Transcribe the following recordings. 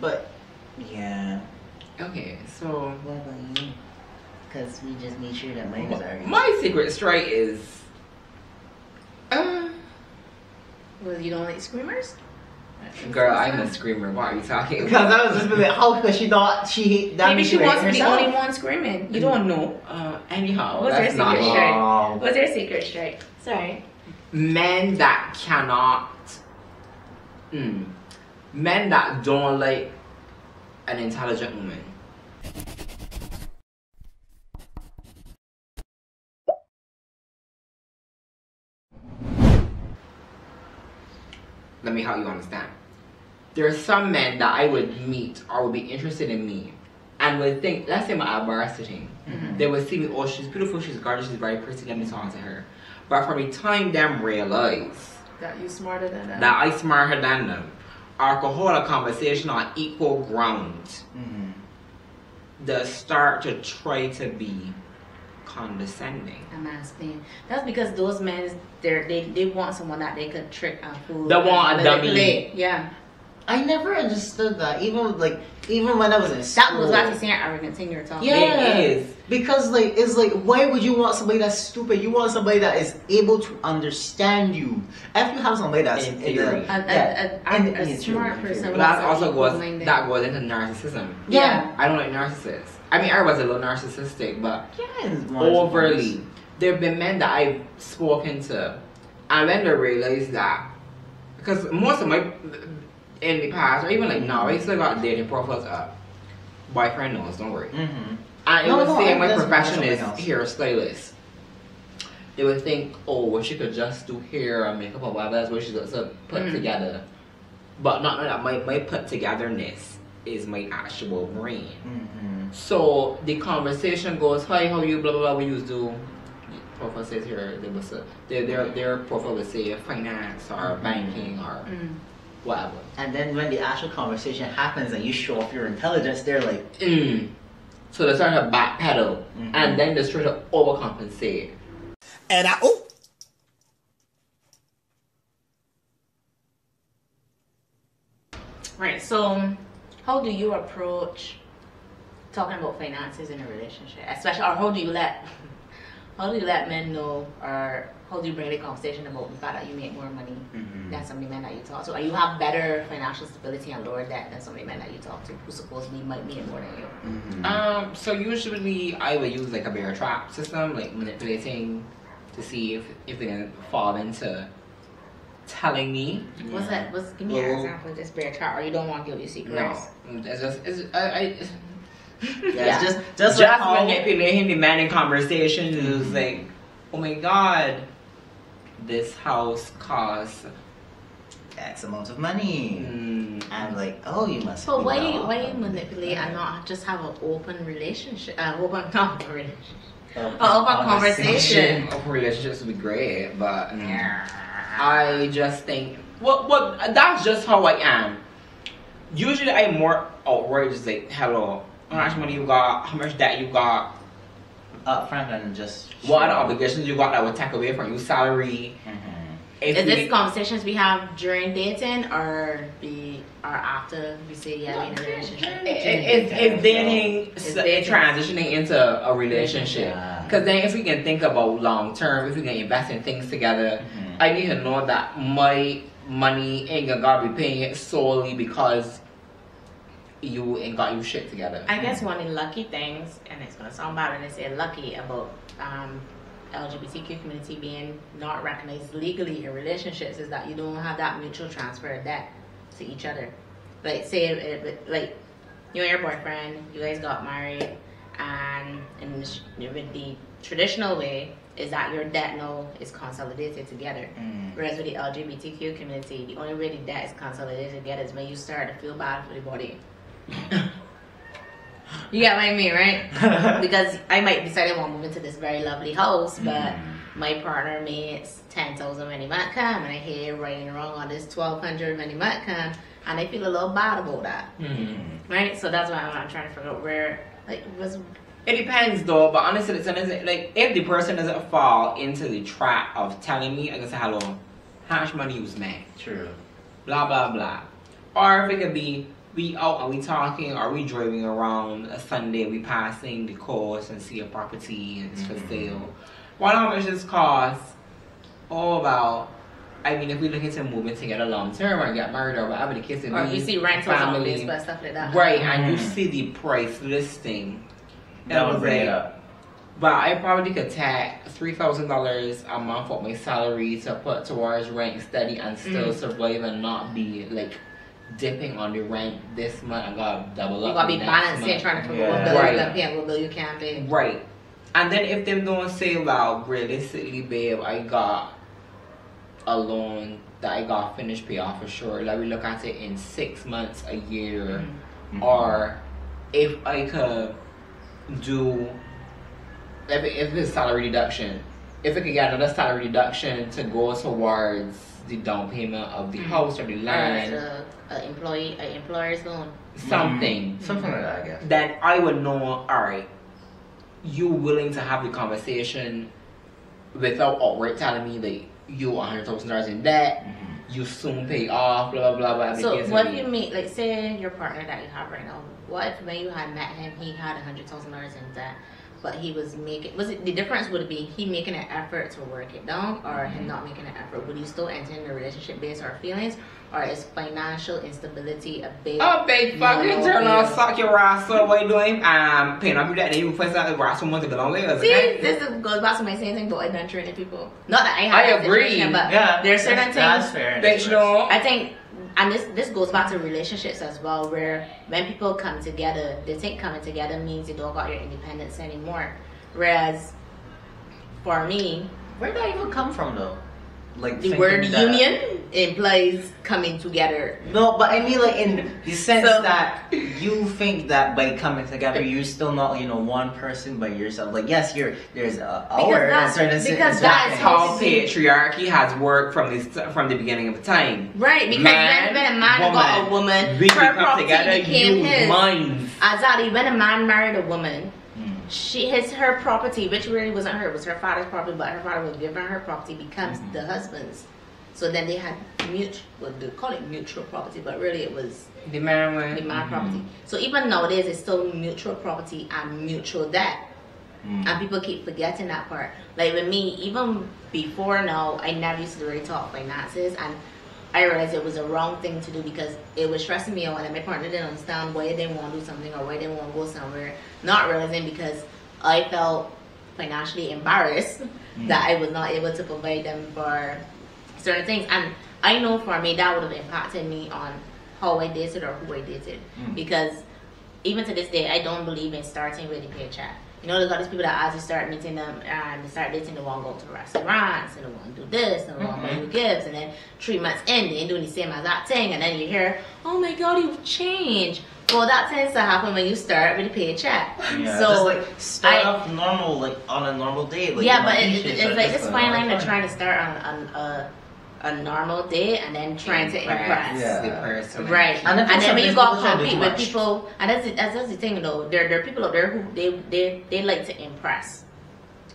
But yeah. Okay, so What about you? Because we just made sure that mine was arguing. my secret strike is Well, you don't like screamers? girl, I'm a screamer. What are you talking about? Because I was just like, how? Because she thought that Maybe means she wants to be the herself. only one screaming. You don't know. Anyhow, What's their that's not secret it. strike? Wow. What's their secret strike? Sorry. Men that cannot, men that don't like an intelligent woman. Let me help you understand. There are some men that I would meet or would be interested in me and would think, let's say my adversity. They would see me, oh, she's beautiful, she's gorgeous, she's very pretty, let me talk to her. But from the time them realize That you smarter than them. that I smarter than them, or could hold a conversation on equal ground, they start to try to be condescending. I'm asking. That's because those men, they want someone that they could trick and fool. They want a and dummy. manipulate. Yeah. I never understood that. Even when I was in school. That was actually saying arrogant thing you're talking. Yeah. It is. Because it's like, why would you want somebody that's stupid? You want somebody that is able to understand you. If you have somebody that's In theory. A smart person. But that also goes equal-minded. that goes into narcissism. Yeah. I don't like narcissists. I mean, I was a little narcissistic, but Yeah, overly. There have been men that I've spoken to, and then they realize that, because most of my, in the past, or even like now, I still got dating profiles up. Boyfriend knows, don't worry. And it would say my profession is hairstylist. They would think, oh, well, she could just do hair and makeup or whatever, that's what she's got to put together. But not that my put togetherness is my actual brain. So the conversation goes, hi, how you, blah, blah, blah, we used to, profile says here, they must, their profile would say finance or banking or whatever. And then when the actual conversation happens and you show off your intelligence, they're like, So they start to backpedal and then they try to overcompensate. and Right. So, how do you approach talking about finances in a relationship, especially, or how do you let men know, or how do you bring the conversation about the fact that you make more money than some of the men that you talk to, or you have better financial stability and lower debt than some of the men that you talk to who supposedly might make more than you? So usually I would use like a bear trap system, like manipulating to see if they can fall into telling me. What's that? Give me an example of this bear trap, or you don't want to give your secrets? No, it's just manipulating the man in conversation is like, oh my god, this house costs X amount of money. And like, oh, you must. So be why dumb. you manipulate and not just have an open relationship, open conversation? Open conversation. Open relationships would be great, but I just think, well, that's just how I am. Usually I'm more outrageous, like, hello, how much money you got, how much debt you got, up front and just what are the obligations you got that would take away from your salary. Is this conversations we have during dating or after we say we in a relationship? It's dating, transitioning into a relationship. Because then if we can think about long term, if we can invest in things together, I need to know that my money ain't gonna be paying it solely because you ain't got your shit together. I guess one of the lucky things, and it's gonna sound bad when I say lucky, about LGBTQ community being not recognized legally in relationships is that you don't have that mutual transfer of debt to each other. Like say like you and your boyfriend, you guys got married, and with the traditional way is that your debt now is consolidated together. Whereas with the LGBTQ community, the only way the debt is consolidated together is when you start to feel bad for the body. You get what I mean, right? Because I might decide I want to move into this very lovely house, but my partner makes 10,000 when the month come, and I hear right and wrong on this 1,200 when the month come, and I feel a little bad about that. Right? So that's why I'm trying to figure out where, like, it depends though, but honestly, like, if the person doesn't fall into the trap of telling me, I can say, hello, how much money you spent? True. Blah, blah, blah. Or if it could be, we out and we talking, or we driving around a Sunday, we passing the coast and see a property and it's for sale. Well, how much this cost? All about, I mean, if we look into moving together long term or get married or whatever the case may be. Or if you see rentals on Facebook, stuff like that. Right, and you see the price listing. That was like, it. but I probably could take $3,000 a month of my salary to put towards rent steady and still survive and not be like dipping on the rent this month. I gotta double up. You gotta be balancing, trying to figure what bill you can pay and what bill you can't pay. Right. And then if them don't say, well, realistically, babe, I got a loan that I got finished pay off for sure. Like we look at it in 6 months, a year, or if I could do, if it's salary deduction, if I could get another salary deduction to go towards the down payment of the house or the land, an employer's loan, something like that, I guess. Then I would know, all right, you willing to have the conversation without outright telling me that you $100,000 in debt, you soon pay off, blah blah blah. So what if you meet, like, say your partner that you have right now? What if when you had met him, he had $100,000 in debt, but he was making, the difference would be he making an effort to work it down, or him not making an effort? Would you still enter in a relationship based on feelings, or is financial instability a big fucking turn on, suck your ass up? What you doing? Paying off your debt, and you first out the someone to belong with. See, this goes back to my same thing about adventuring people. Not that I agree, but there are certain things. That's fair. I think, and this goes back to relationships as well, where when people come together, they think coming together means you don't got your independence anymore. Whereas, for me, where did that even come from, though? Like the word union implies coming together. No, but I mean, like, in the sense that you think that by coming together, you're still not, one person by yourself. Like, yes, there's that's how patriarchy has worked from the beginning of the time. Right, because when a man got a woman, her property became his. Exactly, when a man married a woman, her property, which really wasn't her, it was her father's property, but her father was giving her property, becomes the husband's. So then they had they call it mutual property, but really it was the man property. So even nowadays it's still mutual property and mutual debt. And people keep forgetting that part. Like with me, even before now, I never used to really talk finances, and I realized it was a wrong thing to do because it was stressing me out, and my partner didn't understand why I didn't want to do something or why I didn't want to go somewhere. Not realizing because I felt financially embarrassed that I was not able to provide them for certain things. And I know for me that would have impacted me on how I dated or who I dated. Because even to this day, I don't believe in starting with a paycheck. You know, there's got these people that as you start meeting them and they start dating, they want to go to restaurants and they want to do this and they want to do gifts, and then 3 months in, they ain't doing the same as that thing, and then you hear, oh my God, you've changed. Well, that tends to happen when you start with a paycheck. Yeah, so just start off normal, like on a normal day. Like, but it's like this fine line of trying to start on a normal day and then trying to impress the person, right? And then when you go compete with people, and that's the thing though. There are people out there who they like to impress.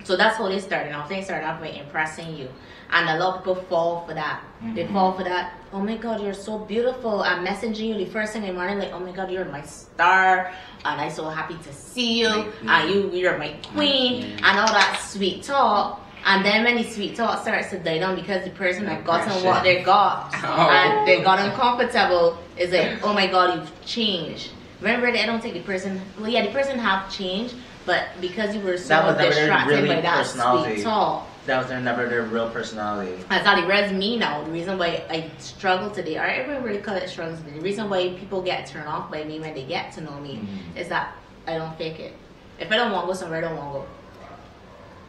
So that's how they started off. They started off by impressing you, and a lot of people fall for that. They fall for that. Oh my God, you're so beautiful. I'm messaging you the first thing in the morning, like, oh my God, you're my star, and I'm so happy to see you, and you're my queen, and all that sweet talk. And then when the sweet talk starts to die down because the person has gotten what they got and they got uncomfortable, is like, oh my God, you've changed. Remember, I don't think the person, the person have changed, but because you were so distracted by that sweet talk. That was never their real personality. That's how it read me now. The reason why I struggle today, or everyone really call it struggles today, the reason why people get turned off by me when they get to know me is that I don't fake it. If I don't want to go somewhere, I don't want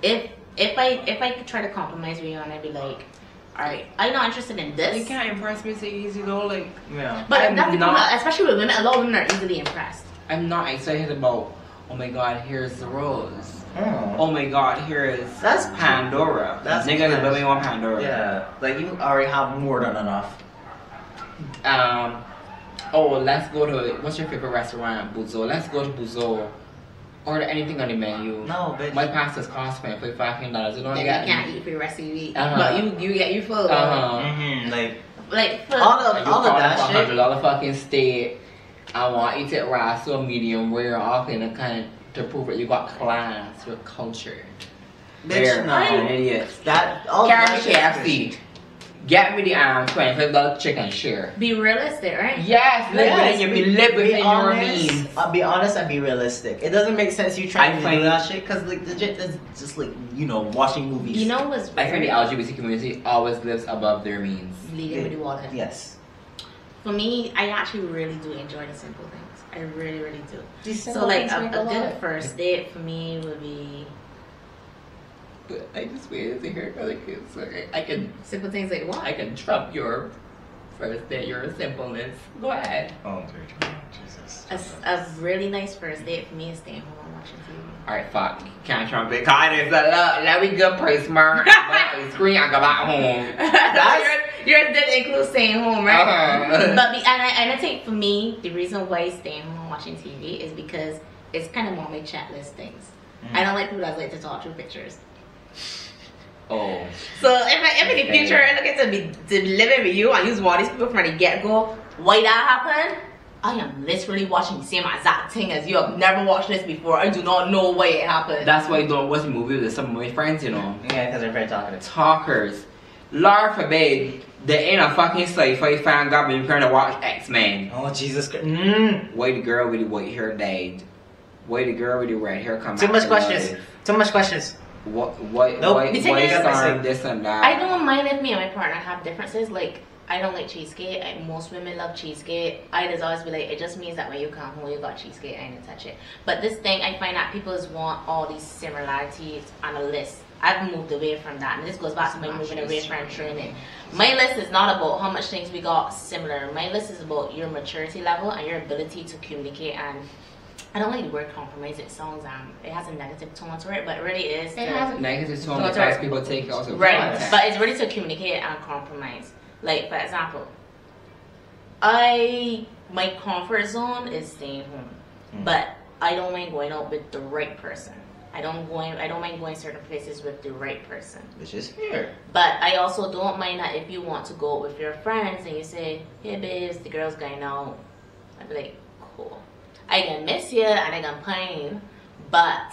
to go. If I could try to compromise with you and I'd be like, alright, I'm not interested in this. You can't impress me so easy though, like, yeah. But that's not, especially with women, a lot of women are easily impressed. I'm not excited about, oh my God, here's the rose. Oh my God, that's Pandora. That's niggas is living on Pandora. Yeah, like you already have more than enough. Let's go to, what's your favorite restaurant? Buzo. Let's go to Buzo. Order anything on the menu. No, bitch. My pasta's cost me $5. You don't get. You can't eat for the rest of your week, but you get your food. Like food. all of that shit. $100 fucking steak. I want to eat it raw, so medium rare, all kind of to prove that you got class, your culture. Bitch, no. Idiots. That all Carry KFC. Get me the $25 chicken share. Be realistic, right? Yes, live within your means. I'll be honest and be realistic. It doesn't make sense you trying to do that shit because like legit that's just like watching movies. You know what's I think the LGBT community always lives above their means. Leading with the water. Yes. For me, I actually really do enjoy the simple things. I really, really do. So like a good first date for me would be. But I just waited to hear other kids. So I can Simple things like what? I can trump your first date, your simpleness. Go ahead. Oh, Jesus. A really nice first date for me is staying home and watching TV. Alright, fuck. Can't trump it. God, it's a let me good price, man. But screen, I go back home. Yours did include staying home, right? Uh-huh. But and I think for me, the reason why staying home and watching TV is because it's kind of more my checklist things. I don't like people that like to talk through pictures. Oh. So if in the future I look at to be living with you and use one of these people from the get-go, why that happen? I am literally watching the same exact thing as you. I've never watched this before. I do not know why it happened. That's why I don't watch movies with some of my friends, you know. Yeah, because they're very talkative. Talkers. Lord forbid, there ain't a fucking sci-fi fan got me trying to watch X-Men. Oh, Jesus Christ. Why the girl with the white hair died? Why the girl with the red hair come Too back much to questions. life? Too much questions. Nope. The Why thing is, storm this and that? I don't mind if me and my partner have differences. Like, I don't like cheesecake. Most women love cheesecake. I just always be like, it just means that when you come home, you got cheesecake, I ain't gonna touch it. But this thing, I find that people just want all these similarities on a list. I've moved away from that, and this goes back to my moving away from training. My list is not about how much things we got similar. My list is about your maturity level and your ability to communicate. And I don't like the word compromise. It sounds it has a negative tone to it, but it really is. It has a negative tone Tone to because it. people take it also. Right, but it's really to communicate and compromise. Like, for example, my comfort zone is staying home, but I don't mind going out with the right person. I don't mind going certain places with the right person. Which is here. But I also don't mind that if you want to go out with your friends and you say, hey babes, the girl's going out, I'd be like, cool. I can miss you and I can pine, but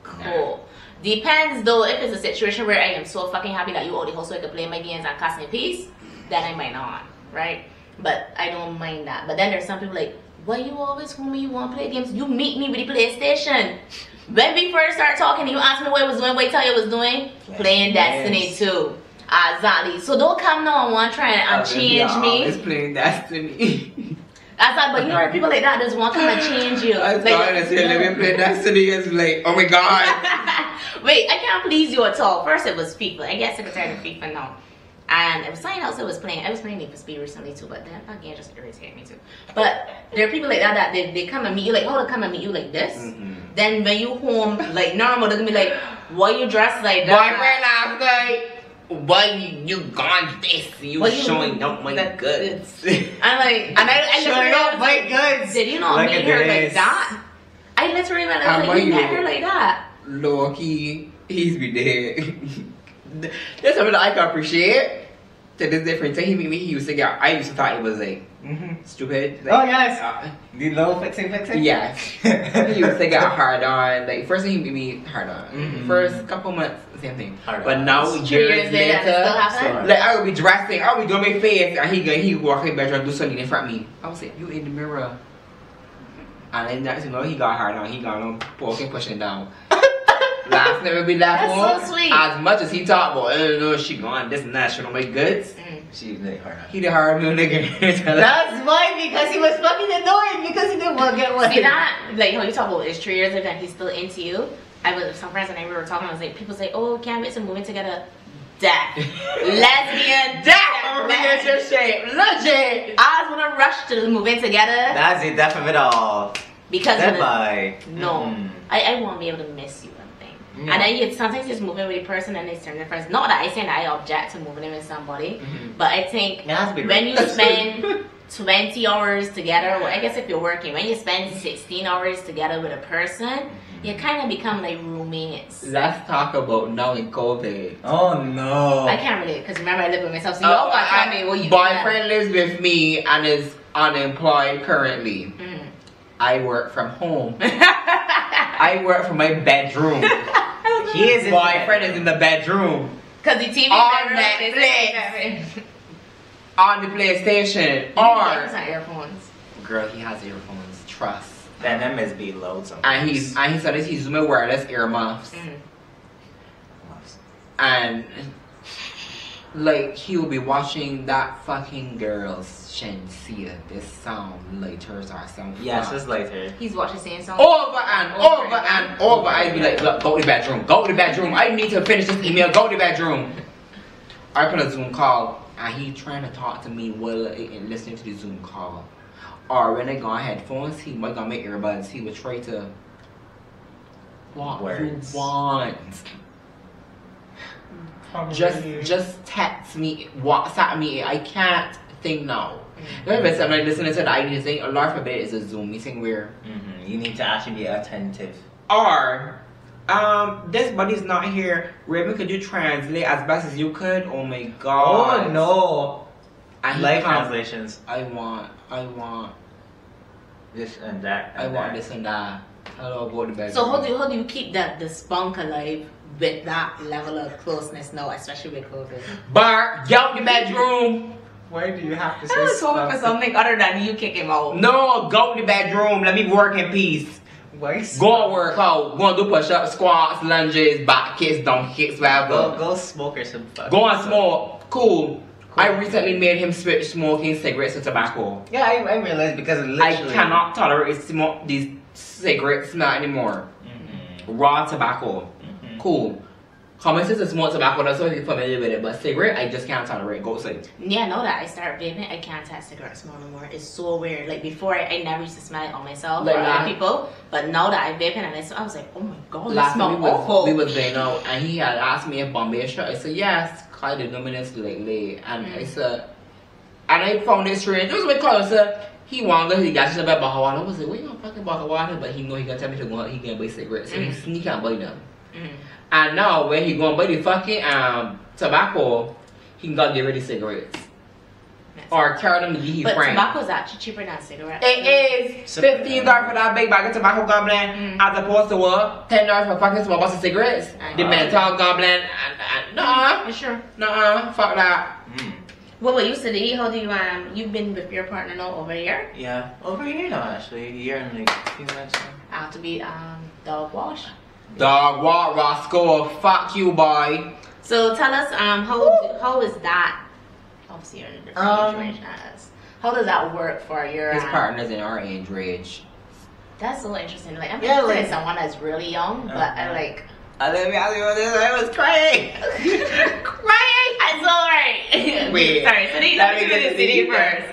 cool. Depends though, if it's a situation where I am so fucking happy that you out the house so I can play my games and cast in peace, then I might not, right? But I don't mind that. But then there's some people like, why you always home when you want to play games? You meet me with the PlayStation. When we first started talking, you asked me what I was doing, what I tell you I was doing? Playing Destiny 2. Exactly. So don't come now and want to try and change me. It's playing Destiny. That's like, but you know, people like that just want to come and change you. I Like, thought I said, let me play Destiny. It's like, oh my god. Wait, I can't please you at all. First it was FIFA. I get sick and tired of FIFA now. And it was something else I was playing. I was playing Need for Speed recently too, but that game just irritated me too. But there are people like that they come and meet you like, oh, they come and meet you like this. Then when you home like normal, they're gonna be like, why you dressed like that? Boyfriend last night. Why you gone this? You showing up my goods. I'm like, and I Showing up my goods. Did you not meet her like that? I literally went and was like, you met her like that. Low key, he's be dead. There's something that I can appreciate. To this different thing, he used to get. I used to thought it was like stupid. Like, Oh yes. The low fixing. Yes. He used to get hard on. Like first thing he made me hard on. First couple months, same thing. But now years later, like I would be dressing, I would do my face, and he walk in bedroom and do something in front of me. I would say, you in the mirror. And then next thing you know, he got hard on. He got on poking, pushing down. Last never be that That's one. so sweet. As much as he talked about, no, she gone this and that, she don't make goods. She like hard on. He the hard real nigga. That's why, because he was fucking annoying because he didn't want to get one. See that? Like how you talk about it's 3 years later and he's still into you. I was with some friends and we were talking. I was like, people say, "Oh, can't wait to move in together." Death, lesbian, death. That's your shape, legit. I was gonna rush to move in together. That's the death of it all. Because Goodbye. No, I want to be able to miss you. And then you sometimes just moving with a person and they turn their friends. Not that I say that I object to moving in with somebody, but I think when you spend 20 hours together, well, I guess if you're working, when you spend 16 hours together with a person, you kind of become like roommates. Let's talk about now in COVID. Oh no. I can't relate because remember I live with myself, so y'all gotta tell me what you boyfriend lives with me and is unemployed currently. I work from home. I work from my bedroom. He is boyfriend is in the bedroom. Cause the TV On bedroom, Netflix. On the PlayStation. Or Or earphones. girl, he has earphones. Trust. Then them is be loads And he said he's using wireless earmuffs. And like he will be watching that fucking girl's Shensia, this song later or something. Yes, it's later. He's watching same song. Over and over and over. I'd be like, look, go to the bedroom. Go to the bedroom. I need to finish this email. Go to the bedroom. I put a Zoom call and he trying to talk to me while listening to the Zoom call. Or when I go on headphones, he might got my earbuds. He would try to what Words. you want. Just text me, WhatsApp me. I can't think now. Remember, I'm like listening to the ID thing. A lot of it is a Zoom meeting where you need to actually be attentive. or this buddy's not here. Raven, could you translate as best as you could? Oh my god. Oh no. And Live he comes, translations. I want This and that. I want this and that. Hello, go to bed. So how do you keep the spunk alive with that level of closeness now, especially with COVID? Bart, go to the bedroom. Why do you have to say I was hoping for something other than you kick him out. No, go to the bedroom. Let me work in peace. Why? Go and work out. Go and do push-ups, squats, lunges, back kicks, down kicks, whatever. Go smoke or some fuck. Go and smoke. Cool. I recently made him switch smoking cigarettes to tobacco. Yeah, I realized because literally I cannot tolerate smoke these cigarette smell anymore. Raw tobacco. Cool. Common sense to smoke tobacco, that's why you're familiar with it. But cigarette, I just can't tolerate. Go say. Yeah, I know that. I started vaping. I can't touch cigarette smell no more. It's so weird. Like before, I never used to smell it on myself Like or that. other people. But now that I'm vaping and I was like, oh my god, it Last smells time awful. we was going out and he had asked me if Bombay shot. I said yes, I did no minutes lately. And I said, and I found it strange. It was my call. I said, he wanted he got about water. I was like, what you gonna fucking about water? But he know he gonna tell me to go out, he can buy cigarettes. So he sneak out and buy them. And now when he gonna buy the fucking tobacco, he can go get rid of cigarettes. Or carry them to get his But friend. tobacco is actually cheaper than cigarettes. It is $15 for that big bag of tobacco goblin as opposed to what? $10 for fucking small box of cigarettes. The menthol goblin and nah. You sure? Nuh-uh. Fuck that. What about you, Sadi? How do you you've been with your partner now over a year? Yeah, over here now actually. A year and like a few months now. I have to be dog wash. Dog walk Roscoe. Fuck you, boy. So tell us how is that? Obviously you're in a different age range as. How does that work for your His partner's in our age range. That's so interesting. Like I'm Yeah, interested in like- someone that's really young, but I like Let me ask you what this. I was crying. crying. I'm sorry. Wait. Sorry, Sadi, let me get the Sadi first.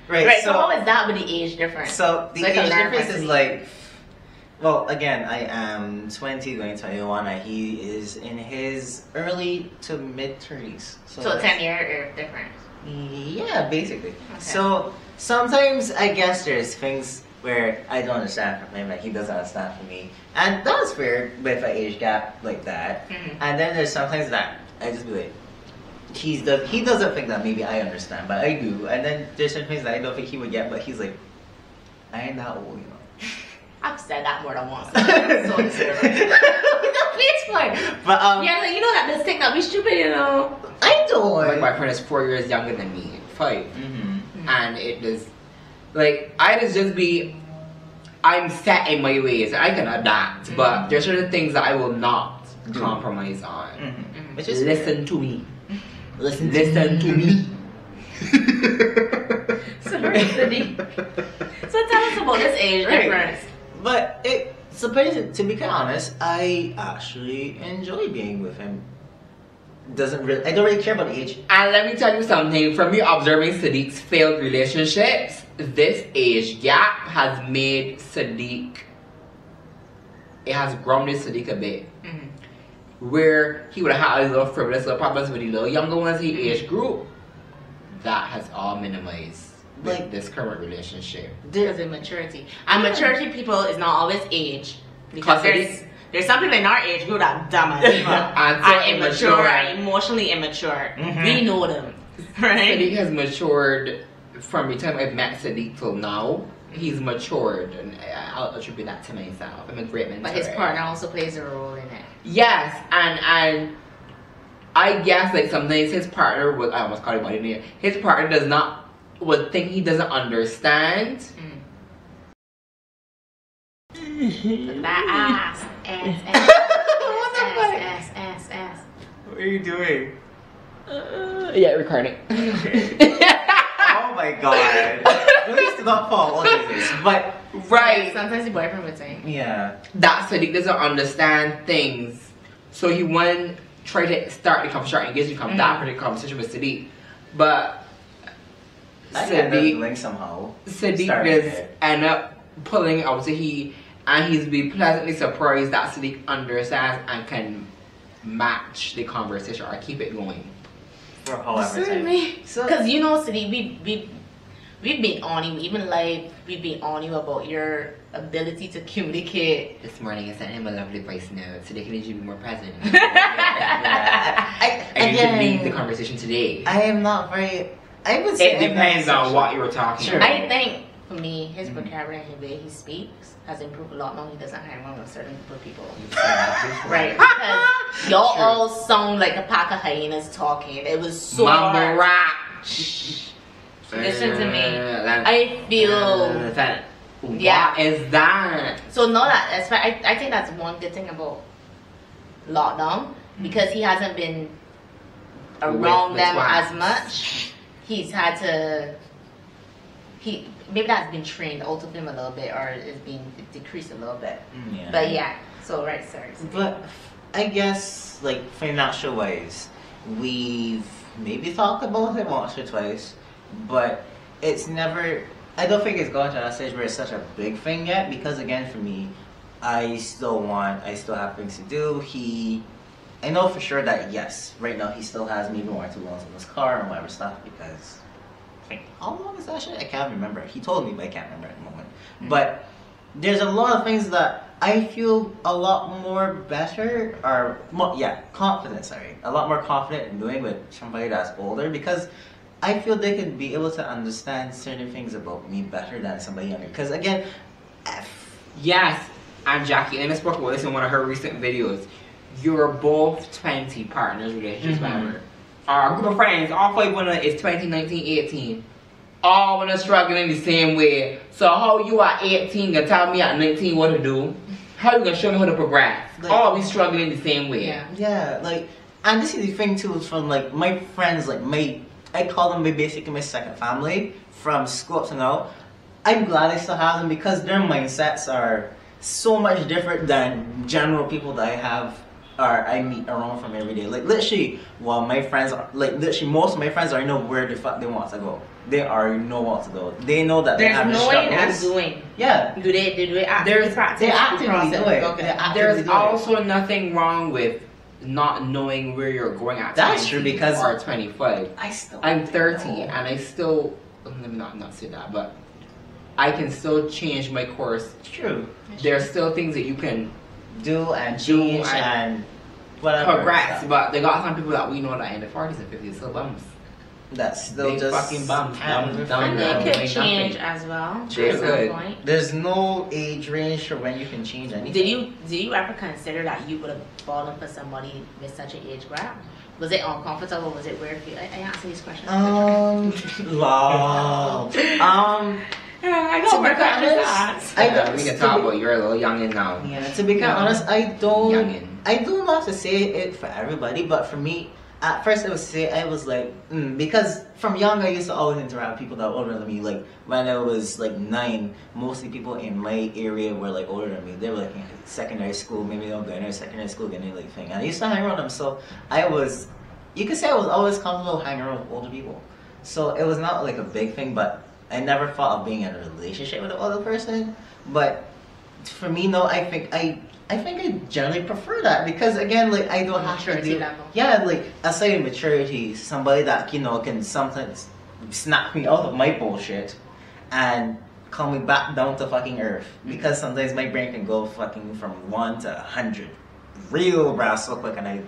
Right, so how is that with the age difference? So the Like a age learn difference is recipe. like, well, again, I am 20 going 21, and he is in his early to mid 30s. So that's- 10-year difference. Yeah, basically. So sometimes I guess there's things where I don't understand from him, like he doesn't understand from me, and that's fair with an age gap like that. And then there's sometimes that I just be like, he doesn't think that maybe I understand, but I do. And then there's some things that I don't think he would get, but he's like, I ain't that old, you know. I've said that more than once. So disturbing. Please play. But Yeah, like, you know that this thing that we stupid, you know. I don't. My boyfriend is 4 years younger than me. 5. And it is like I'm set in my ways. I can adapt, but there's certain things that I will not compromise on. Which is Listen to me. Listen to me. Sorry, Sadi. So tell us about this age difference. But to be quite honest, I actually enjoy being with him. I don't really care about age. And let me tell you something. From me observing Sadiq's failed relationships, this age gap has made Sadiq. It has grounded Sadiq a bit. Where he would have had a little frivolous little problems with the little younger ones he age group. That has all minimized with Like- this current relationship. Because of maturity. And maturity people is not always age. Because Because there's some people in our age group that dumb as fuck. And so are immature, immature. are emotionally immature. We know them. Right? Sadiq has matured from the time I've met Sadiq till now. he's matured, and I'll attribute that to myself. I'm a great mentor. But his partner also plays a role in it. Yes, and I guess like sometimes his partner would, I almost called him by name. His partner would think he doesn't understand. That ass. What are you doing? Yeah, recording. Oh my god. Please do not fall on this. But right. Sometimes the boyfriend would say. yeah. That Sadiq doesn't understand things. So he wouldn't try to start engaging that particular conversation with Sadiq. But I ended up doing somehow. Sadiq just end up pulling it out. So he's be pleasantly surprised that Sadiq understands and can match the conversation or keep it going. For however time. Because you know, Sadiq, we've been on you, even live, we've been on you about your ability to communicate. This morning I sent him a lovely voice note so they can usually be more present. And you should lead the conversation today. I am not very. I would say it depends on what you were talking about. I think for me, his vocabulary and the way he speaks has improved a lot. No, he doesn't hang around with certain group of people. Right? Because y'all all sound like a pack of hyenas talking. It was so hard. Listen to me. I feel. What is that? So no, I think that's one good thing about lockdown, because he hasn't been around them as much. He's had to. Maybe that's been trained out of him a little bit, or it's been decreased a little bit. Yeah. But yeah, so right, sorry. But I guess like financial wise, we've maybe talked about it once or twice, but it's never. I don't think it's gone to that stage where it's such a big thing yet, because again, for me, I still have things to do. I know for sure that yes, right now he still has maybe 1 or 2 loans on his car and whatever stuff, because how long is that shit? I can't remember. He told me, but I can't remember at the moment. But there's a lot of things that I feel a lot more better, or confident. Sorry, a lot more confident in doing with somebody that's older, because I feel they could be able to understand certain things about me better than somebody younger. Because again, yes, and Jackie, and I spoke about this in one of her recent videos. You're both 20 partners, relationships, whatever. Our group of friends, all 5 of them is 20, 19, 18. All when struggling the same way. So how you at 18 gonna tell me at 19 what to do? How you gonna show me how to progress? Like, all we struggling the same way. Yeah, like, and this is the thing too, from like my friends, like I call them basically my second family from school up to now. I'm glad I still have them, because their mindsets are so much different than general people that I meet around from every day. Like literally, my friends are like most of my friends already know where the fuck they want to go. They already know what to go. They know that they have knowing and doing. Yeah. Do they actively practice? They actively do it. Okay. There's also nothing wrong with not knowing where you're going at. That's true, because or 25. I'm 30 know. and I still, let me not say that, but I can still change my course. True. There's still things that you can do and change and whatever. Progress, but they got some people that we know that in the 40s and 50s still bums. That's still they just fucking bums. And they could change as well. They could. There's no age range for when you can change anything. Did you ever consider that you would have fallen for somebody with such an age gap? Was it uncomfortable? Was it weird for you? I answer these questions. Lol. I got more questions to ask. We can talk about you're a little youngin' now. Yeah, to be quite honest, I don't have to say it for everybody, but for me, at first I was like, because from young I used to always interact with people that were older than me. Like when I was like 9, mostly people in my area were like older than me. They were like in secondary school, maybe they'll go in secondary school, getting like thing. And I used to hang around them, so you could say I was always comfortable hanging around with older people. So it was not like a big thing, but I never thought of being in a relationship with an older person. But for me, no, I think I generally prefer that, because again, like I don't have to do like aside of maturity, somebody that can sometimes snap me out of my bullshit and call me back down to fucking earth, because sometimes my brain can go fucking from 1 to 100 real brass so quick, and I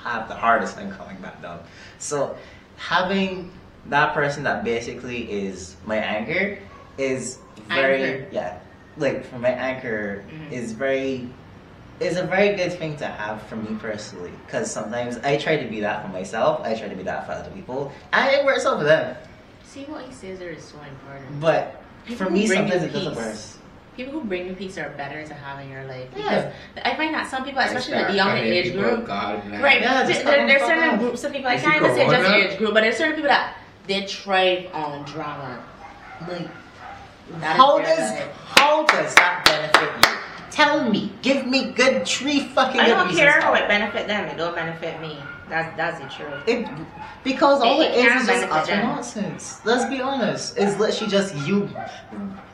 have the hardest time coming back down. So having that person that basically is my anchor is very Anchor. yeah, like for my anchor is a very good thing to have for me personally, because sometimes I try to be that for myself, I try to be that for other people, and it works out for them. See, what he says there is so important. But People for who me, bring you sometimes it doesn't peace. work. People who bring you peace are better to have in your life. Yeah. Because I find that some people, especially Start the younger cutting age people group, God, man. right? Yeah, just there's fuck certain off. groups of people. I Is can't it even say just corona? age group, but there's certain people that they thrive on drama. Like, That is how their does life. that benefit you? Tell me. Give me good tree fucking. I good don't reasons care how how. it benefit them. It don't benefit me. That's the truth. Because all It it is can is just benefit utter them. nonsense. Let's be honest. It's literally just you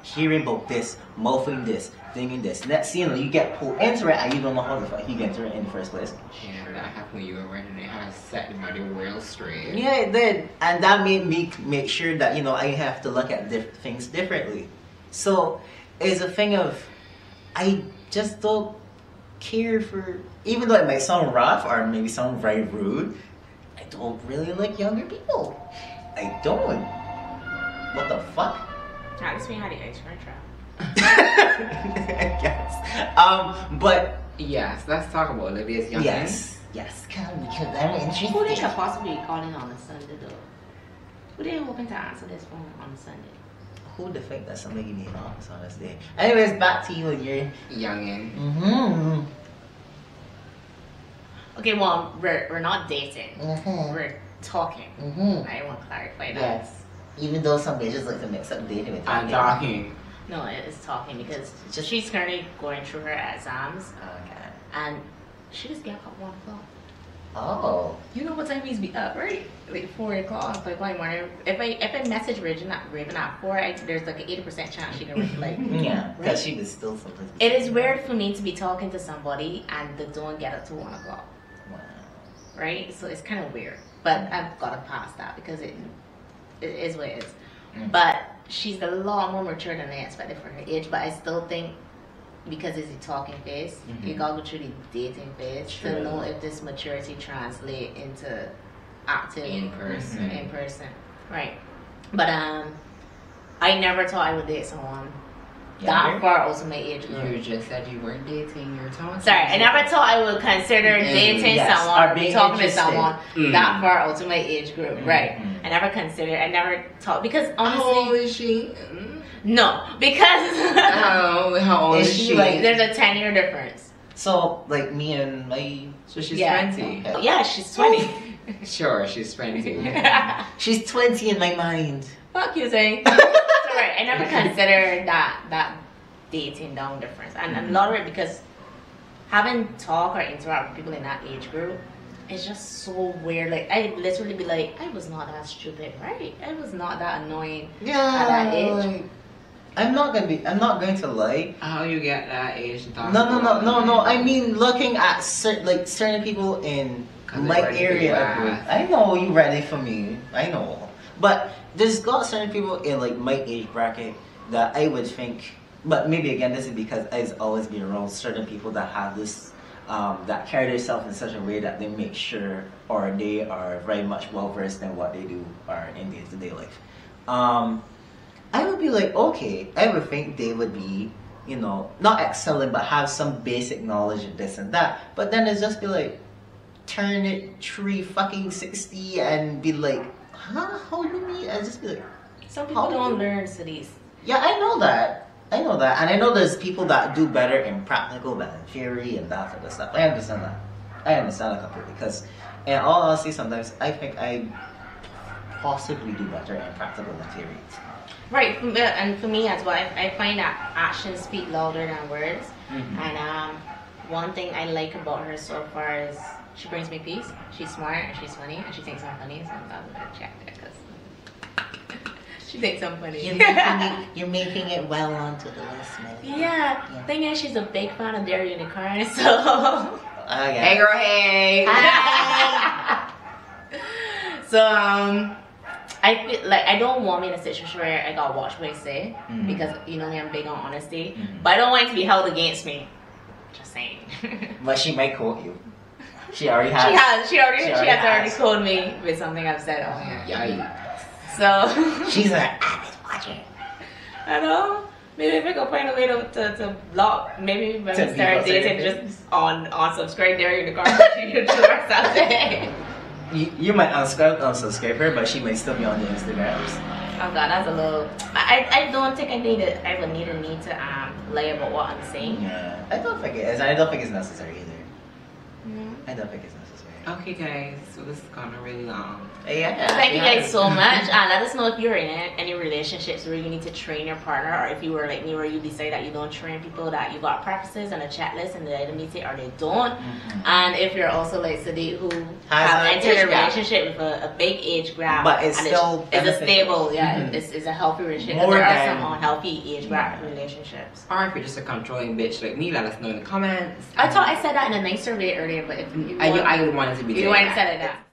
hearing about this, mouthing this, thinking this. Next thing you know, you get pulled into it and you don't know how the fuck you get into it in the first place. Yeah, that happened when you were running. It had set my real straight. Yeah, it did. And that made me make sure that, you know, I have to look at things differently. So, it's a thing of, I just don't care for, even though it might sound rough or maybe sound very rude, I don't really like younger people. I don't. What the fuck? At least we had the extra trap. Yes. But Yes, let's talk about Olivia's young yes, come because I'm interested. Who they could possibly be calling on a Sunday though? Who they hoping to answer this phone on Sunday? Who would think that somebody need an office on this day? Anyways, back to you and your youngin. mm-hmm. Okay, well, we're not dating. Mm-hmm. We're talking. Mm-hmm. I want to clarify that. Yes. Even though some bitches like to mix up dating with I'm talking. talking. No, it's talking because she's currently going through her exams Okay. and she just get up at 1 o'clock. Oh. You know what time we be up, right? Like 4 o'clock, like one morning. If I message Raven at 4, there's like an 80% chance she can reply. Yeah, because Right? she was still sometimes. It is weird for me to be talking to somebody and they don't get up to 1 o'clock, Wow. right? So it's kind of weird, but I've got to pass that because it is what it is. Mm. But she's a lot more mature than I expected for her age. But I still think because it's a talking phase, you gotta go through the dating phase True. to know if this maturity translate into active In person. In person, right? But I never thought I would date someone that Younger? far out of my age group. You just said you weren't dating. You're talking. Sorry, I never thought I would consider dating yes, someone or or being talking to interested. someone that far out of my age group, right? Mhm. I never thought, because How old honestly, is she? no, because How old Is is she she? like- there's a 10-year difference. So, like me and my. So she's Yeah. 20. Okay. Yeah, she's 20. Sure, she's 20. She's 20 in my mind. Fuck you, Zane. So right, I never considered that dating down difference, and a lot of it because having talk or interact with people in that age group is just so weird. Like I literally be like, I was not that stupid, right? I was not that annoying Yeah. at that age. like, I'm not going to lie. How you get that age and talk No. about I mean, looking at certain people in 'Cause my they're ready for area your of group. ass. I know you ready for me. I know, but there's got certain people in like my age bracket that I would think. But maybe again, this is because I've always been around certain people that have this, that carry themselves in such a way that they make sure, or they are very much well versed in what they do or in day-to-day life. I would be like, okay, I would think they would be, you know, not excelling, but have some basic knowledge of this and that. But then it's just be like, turn it 3 fucking 60 and be like, huh? How do you mean? I just be like, Some people How- don't learn cities. yeah, I know that. And I know there's people that do better in practical than in theory and that sort of stuff. I understand that. I understand that completely. Because, in all honesty, sometimes I think I possibly do better in practical than theory. Right, and for me as well, I find that actions speak louder than words. And one thing I like about her so far is she brings me peace. She's smart and she's funny and she thinks I'm funny. So I'm gonna check that because she thinks I'm funny. You're making it well onto the list, man. Yeah. Thing is, she's a big fan of Dairy Unicorn, so. Okay. Hey girl, hey. So I feel like I don't want me in a situation where I gotta watch what I say because you know me, I'm big on honesty, but I don't want it to be held against me. Just saying. But she might quote you. She already has. She has already has. called me with something I've said on here. Yikes. So She's like, I was watching. I know. Maybe we could find a way to block. Maybe when To we start people dating, certain just on subscribe there in the conversation or something. You might unsubscribe her, but she might still be on the Instagrams. Oh God, that's a little. I don't think I would need to lie about what I'm saying. Yeah, I don't think it is. I don't think it's necessary either. Mm. I don't think it's necessary. Okay, guys, so this is gone really long. Yeah. Thank you guys so much. Let us know if you're in any relationships where you need to train your partner, or if you were like me where you decide that you don't train people, that you got preferences and a checklist and they either meet it or they don't. And if you're also like Sadiq who have an entered age a gap. relationship with a big age gap, But it's and still it's a beneficial. stable, it's a healthy relationship. More There are than- some unhealthy age gap relationships. Or if you're just a controlling bitch like me, let us know in the comments. I thought I said that in a nicer way earlier, but if you I wanted to be you doing weren't that. said it that.